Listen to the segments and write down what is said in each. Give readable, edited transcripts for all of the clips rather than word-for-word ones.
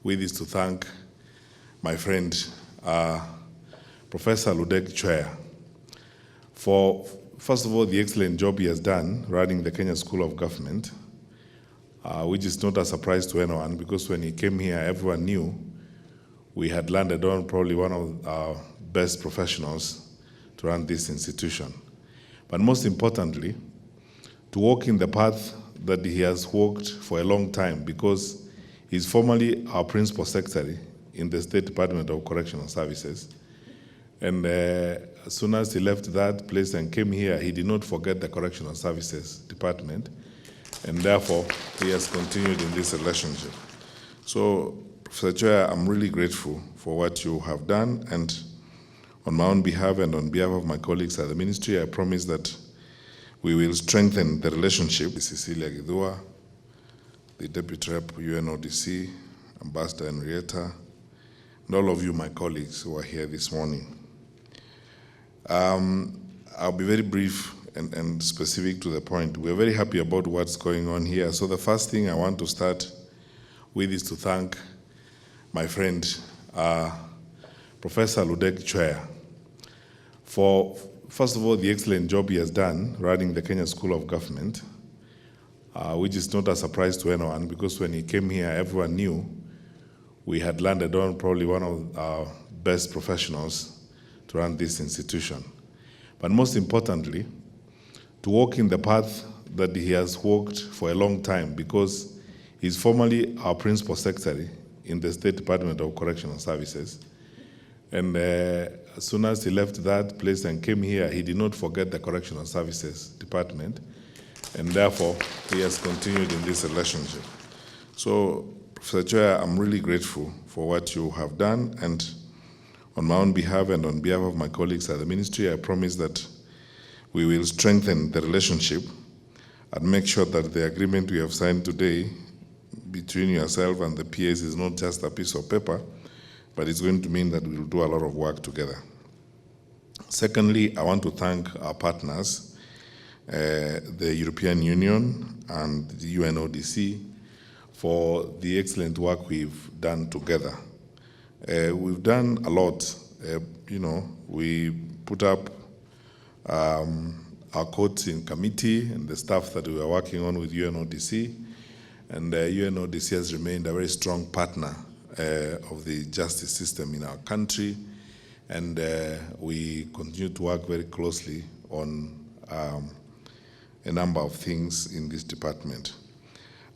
with this to thank my friend, Professor Ludek Chwea, for, first of all, the excellent job he has done running the Kenya School of Government, which is not a surprise to anyone, because when he came here, everyone knew we had landed on probably one of our best professionals to run this institution. But most importantly, to walk in the path that he has walked for a long time, because he's formerly our principal secretary in the State Department of Correctional Services. And as soon as he left that place and came here, he did not forget the Correctional Services Department, and therefore he has continued in this relationship. So, Professor Chwea, I'm really grateful for what you have done, and on my own behalf and on behalf of my colleagues at the ministry, I promise that we will strengthen the relationship with Cecilia Githua, the Deputy Rep, UNODC, Ambassador Henrietta, and all of you, my colleagues who are here this morning. I'll be very brief and specific to the point. We're very happy about what's going on here. So the first thing I want to start with is to thank my friend, Professor Ludek Chwea, for, first of all, the excellent job he has done running the Kenya School of Government, which is not a surprise to anyone, because when he came here, everyone knew we had landed on probably one of our best professionals to run this institution. But most importantly, to walk in the path that he has walked for a long time, because he's formerly our principal secretary in the State Department of Correctional Services. And as soon as he left that place and came here, he did not forget the Correctional Services Department, and therefore he has continued in this relationship. So, Professor Chwea, I'm really grateful for what you have done, and on my own behalf and on behalf of my colleagues at the ministry, I promise that we will strengthen the relationship and make sure that the agreement we have signed today between yourself and the PAs is not just a piece of paper, but it's going to mean that we will do a lot of work together. Secondly, I want to thank our partners, the European Union and the UNODC, for the excellent work we've done together. We've done a lot. We put up our courts in committee and the stuff that we were working on with UNODC, and UNODC has remained a very strong partner of the justice system in our country, and we continue to work very closely on a number of things in this department.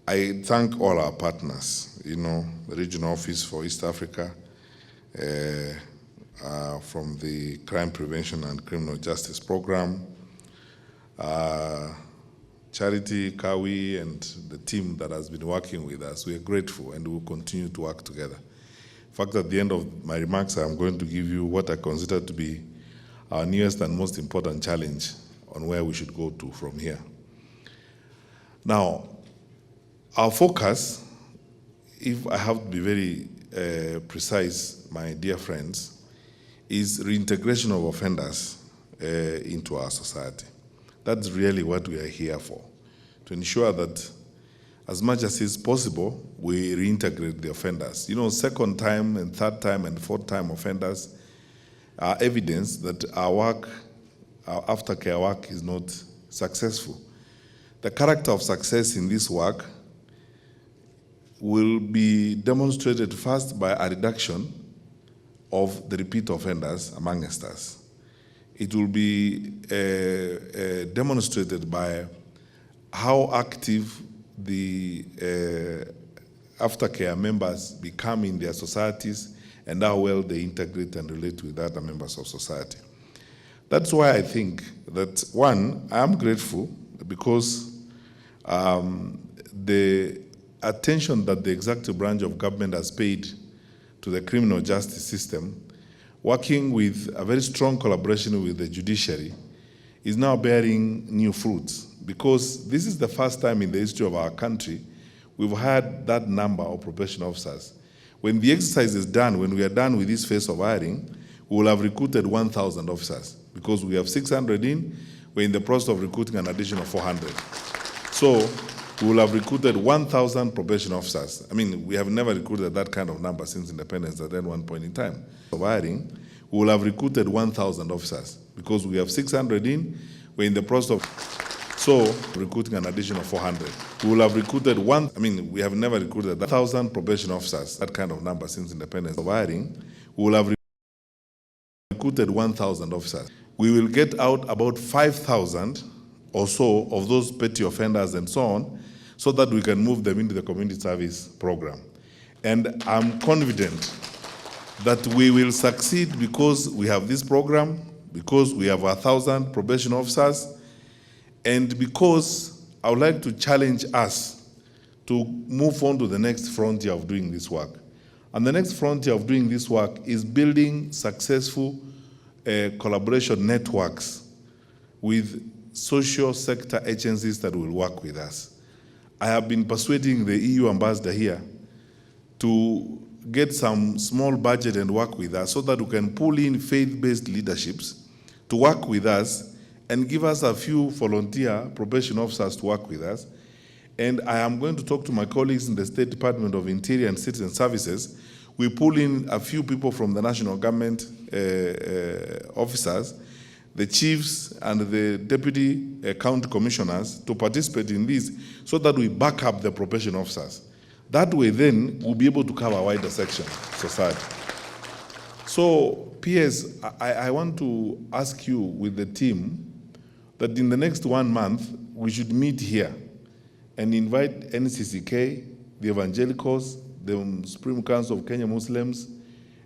I thank all our partners, the Regional Office for East Africa, from the Crime Prevention and Criminal Justice Program, Charity, Kawi, and the team that has been working with us. We are grateful, and we will continue to work together. In fact, at the end of my remarks, I'm going to give you what I consider to be our newest and most important challenge on where we should go to from here. Now, our focus, if I have to be very precise, my dear friends, is reintegration of offenders into our society. That's really what we are here for, to ensure that as much as is possible, we reintegrate the offenders. Second time and third time and fourth time offenders are evidence that our work, our aftercare work, is not successful. The character of success in this work will be demonstrated first by a reduction of the repeat offenders amongst us. It will be demonstrated by how active the aftercare members become in their societies and how well they integrate and relate with other members of society. That's why I think that, one, I am grateful because the attention that the executive branch of government has paid to the criminal justice system, working with a very strong collaboration with the judiciary, is now bearing new fruits, because this is the first time in the history of our country we've had that number of probation officers. When the exercise is done, when we are done with this phase of hiring, we will have recruited 1,000 officers, because we have 600 in, we're in the process of recruiting an additional 400. So we will have recruited 1,000 probation officers. I mean, we have never recruited that kind of number since independence at any one point in time. Of hiring, we will have recruited 1,000 officers because we have 600 in, we're in the process of, so recruiting an additional 400. We will have recruited we have never recruited 1,000 probation officers, that kind of number since independence. Of hiring, we will have recruited 1,000 officers. We will get out about 5,000 or so of those petty offenders and so on, so that we can move them into the community service program. And I'm confident that we will succeed because we have this program, because we have 1,000 probation officers, and because I would like to challenge us to move on to the next frontier of doing this work. And the next frontier of doing this work is building successful collaboration networks with social sector agencies that will work with us. I have been persuading the EU ambassador here to get some small budget and work with us so that we can pull in faith-based leaderships to work with us and give us a few volunteer probation officers to work with us. And I am going to talk to my colleagues in the State Department of Interior and Citizen Services. We pull in a few people from the national government officers, the chiefs and the deputy county commissioners to participate in this so that we back up the probation officers. That way then we'll be able to cover a wider section of society. So PS, I want to ask you with the team that in the next 1 month we should meet here and invite NCCK, the evangelicals, the Supreme Council of Kenya Muslims,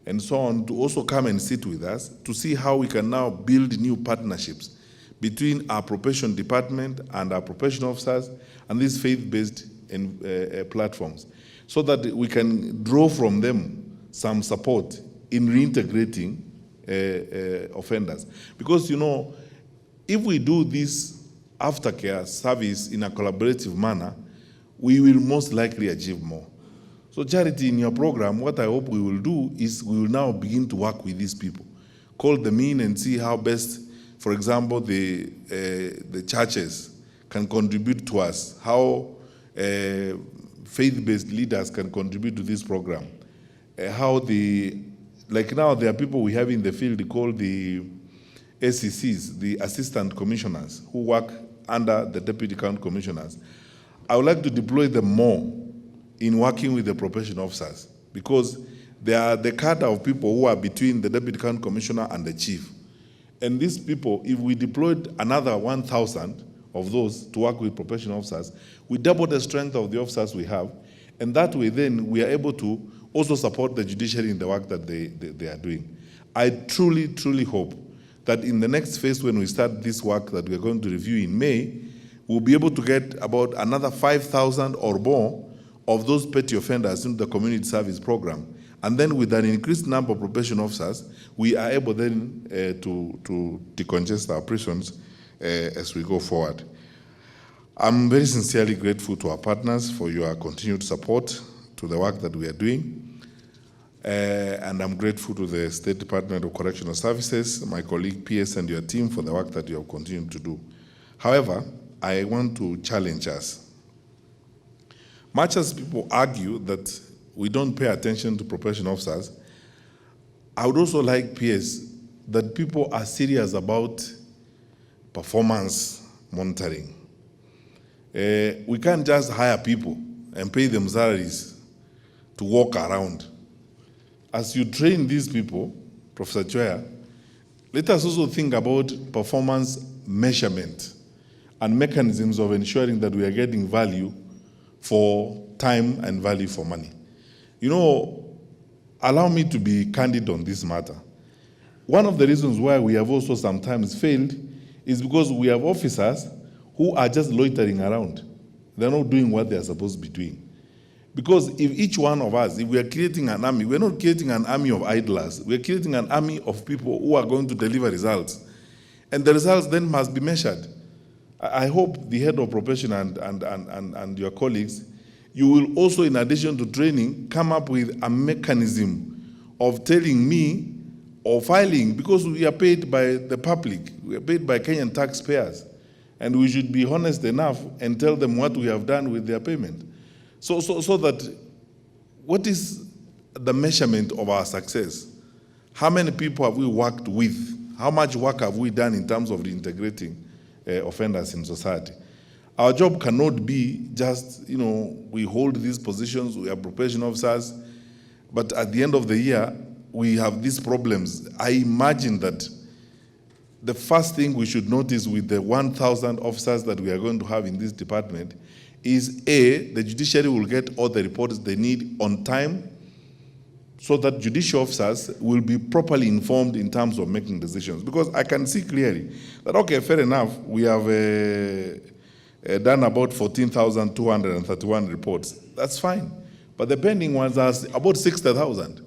and so on, to also come and sit with us to see how we can now build new partnerships between our probation department and our probation officers and these faith-based platforms, so that we can draw from them some support in reintegrating offenders. Because, you know, if we do this aftercare service in a collaborative manner, we will most likely achieve more. So Charity, in your program, what I hope we will do is we will now begin to work with these people, call them in and see how best, for example, the churches can contribute to us, how faith-based leaders can contribute to this program, like now there are people we have in the field called the ACCs, the Assistant Commissioners, who work under the Deputy County Commissioners. I would like to deploy them more in working with the probation officers, because they are the cadre of people who are between the Deputy County Commissioner and the Chief. And these people, if we deployed another 1,000 of those to work with probation officers, we double the strength of the officers we have, and that way then we are able to also support the judiciary in the work that they are doing. I truly, truly hope that in the next phase, when we start this work that we are going to review in May, we'll be able to get about another 5,000 or more of those petty offenders into the community service program. And then with an increased number of probation officers, we are able then to decongest our prisons as we go forward. I'm very sincerely grateful to our partners for your continued support to the work that we are doing. And I'm grateful to the State Department of Correctional Services, my colleague PS and your team for the work that you have continued to do. However, I want to challenge us. Much as people argue that we don't pay attention to probation officers, I would also like PS that people are serious about performance monitoring. We can't just hire people and pay them salaries to walk around. As you train these people, Professor Chwea, let us also think about performance measurement and mechanisms of ensuring that we are getting value for time and value for money. You know, allow me to be candid on this matter. One of the reasons why we have also sometimes failed is because we have officers who are just loitering around. They're not doing what they're supposed to be doing. Because if each one of us, if we are creating an army, we're not creating an army of idlers. We're creating an army of people who are going to deliver results. And the results then must be measured. I hope the head of probation and your colleagues, you will also, in addition to training, come up with a mechanism of telling me or filing, because we are paid by the public, we are paid by Kenyan taxpayers. And we should be honest enough and tell them what we have done with their payment. So that what is the measurement of our success? How many people have we worked with? How much work have we done in terms of reintegrating offenders in society? Our job cannot be just, we hold these positions, we are probation officers, but at the end of the year, we have these problems. I imagine that the first thing we should notice with the 1,000 officers that we are going to have in this department is A, the judiciary will get all the reports they need on time, so that judicial officers will be properly informed in terms of making decisions. Because I can see clearly that, okay, fair enough, we have done about 14,231 reports. That's fine. But the pending ones are about 60,000.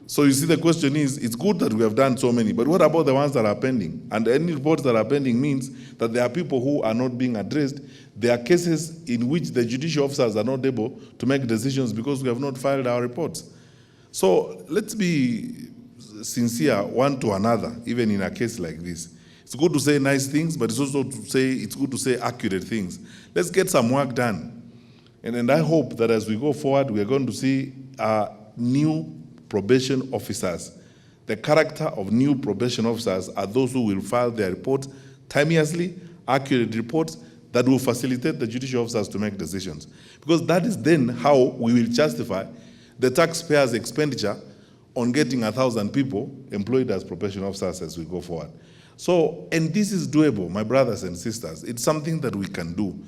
So you see, the question is, it's good that we have done so many, but what about the ones that are pending? And any reports that are pending means that there are people who are not being addressed. There are cases in which the judicial officers are not able to make decisions because we have not filed our reports. So let's be sincere one to another, even in a case like this. It's good to say nice things, but it's also it's good to say accurate things. Let's get some work done. And I hope that as we go forward, we are going to see new probation officers. The character of new probation officers are those who will file their reports timeously, accurate reports that will facilitate the judicial officers to make decisions. Because that is then how we will justify the taxpayers' expenditure on getting 1,000 people employed as probation officers as we go forward. So, and this is doable, my brothers and sisters. It's something that we can do.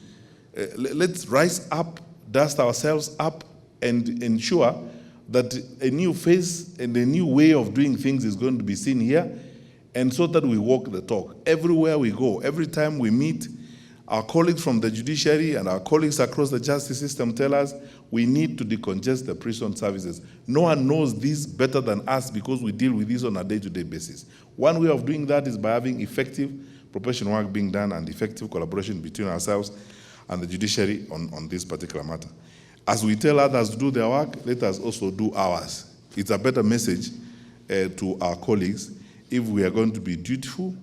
Let's rise up, dust ourselves up, and ensure that a new face and a new way of doing things is going to be seen here, and so that we walk the talk. Everywhere we go, every time we meet, our colleagues from the judiciary and our colleagues across the justice system tell us we need to decongest the prison services. No one knows this better than us because we deal with this on a day-to-day basis. One way of doing that is by having effective probation work being done and effective collaboration between ourselves and the judiciary on this particular matter. As we tell others to do their work, let us also do ours. It's a better message to our colleagues if we are going to be dutiful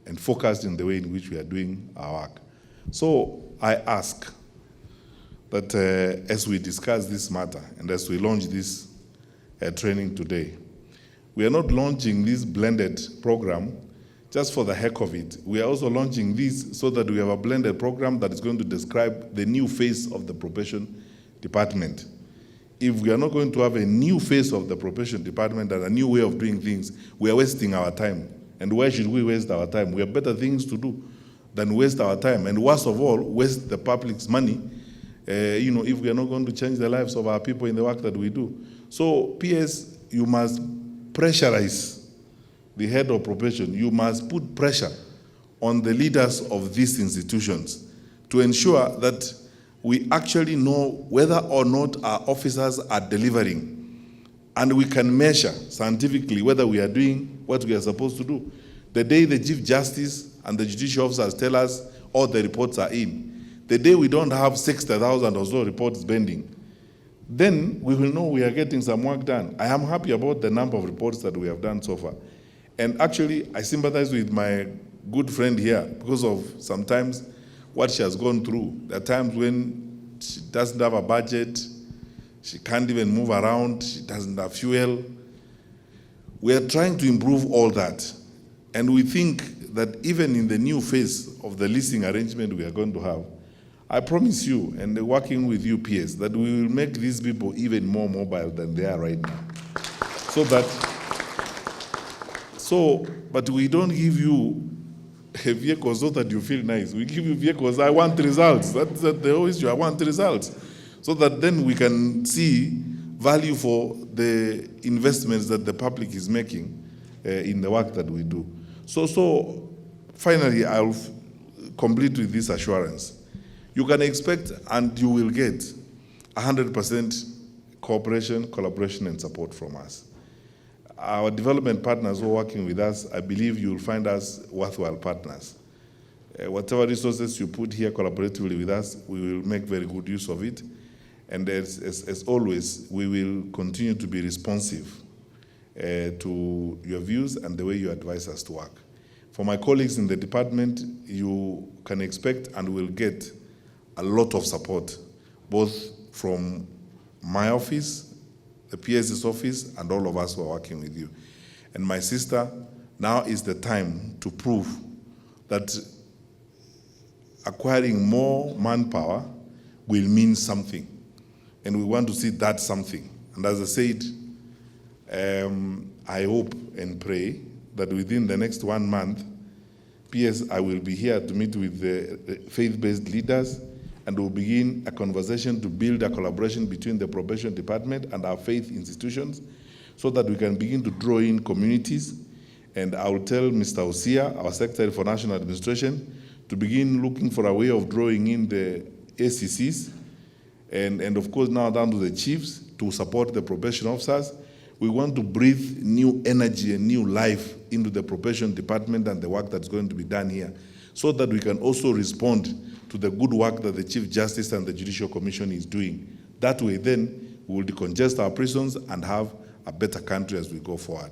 and focused in the way in which we are doing our work. So I ask that as we discuss this matter and as we launch this training today, we are not launching this blended program just for the heck of it. We are also launching this so that we have a blended program that is going to describe the new face of the probation department. If we are not going to have a new face of the probation department and a new way of doing things, we are wasting our time. And why should we waste our time? We have better things to do than waste our time. And worst of all, waste the public's money, if we are not going to change the lives of our people in the work that we do. So, PS, you must pressurize the head of probation. You must put pressure on the leaders of these institutions to ensure that we actually know whether or not our officers are delivering. And we can measure scientifically whether we are doing what we are supposed to do. The day the Chief Justice and the judicial officers tell us all the reports are in, the day we don't have 60,000 or so reports pending, then we will know we are getting some work done. I am happy about the number of reports that we have done so far. And actually, I sympathize with my good friend here because of sometimes what she has gone through. There are times when she doesn't have a budget, she can't even move around, she doesn't have fuel. We are trying to improve all that. And we think that even in the new phase of the leasing arrangement we are going to have, I promise you, and working with you, PS, that we will make these people even more mobile than they are right now. But we don't give you a vehicle so that you feel nice. We give you vehicles, I want results. That's the whole issue, I want results. So that then we can see value for the investments that the public is making in the work that we do. So finally, I'll complete with this assurance. You can expect and you will get 100% cooperation, collaboration, and support from us. Our development partners who are working with us, I believe you will find us worthwhile partners. Whatever resources you put here collaboratively with us, we will make very good use of it. And as always, we will continue to be responsive to your views and the way you advise us to work. For my colleagues in the department, you can expect and will get a lot of support, both from my office, the PS's office, and all of us who are working with you. And my sister, now is the time to prove that acquiring more manpower will mean something. And we want to see that something. And as I said, I hope and pray that within the next 1 month, PS, I will be here to meet with the faith-based leaders, and we'll begin a conversation to build a collaboration between the probation department and our faith institutions so that we can begin to draw in communities. And I will tell Mr. Osia, our Secretary for National Administration, to begin looking for a way of drawing in the ACCs and of course now down to the chiefs to support the probation officers. We want to breathe new energy and new life into the probation department and the work that's going to be done here so that we can also respond to the good work that the Chief Justice and the Judicial Commission is doing. That way then we will decongest our prisons and have a better country as we go forward.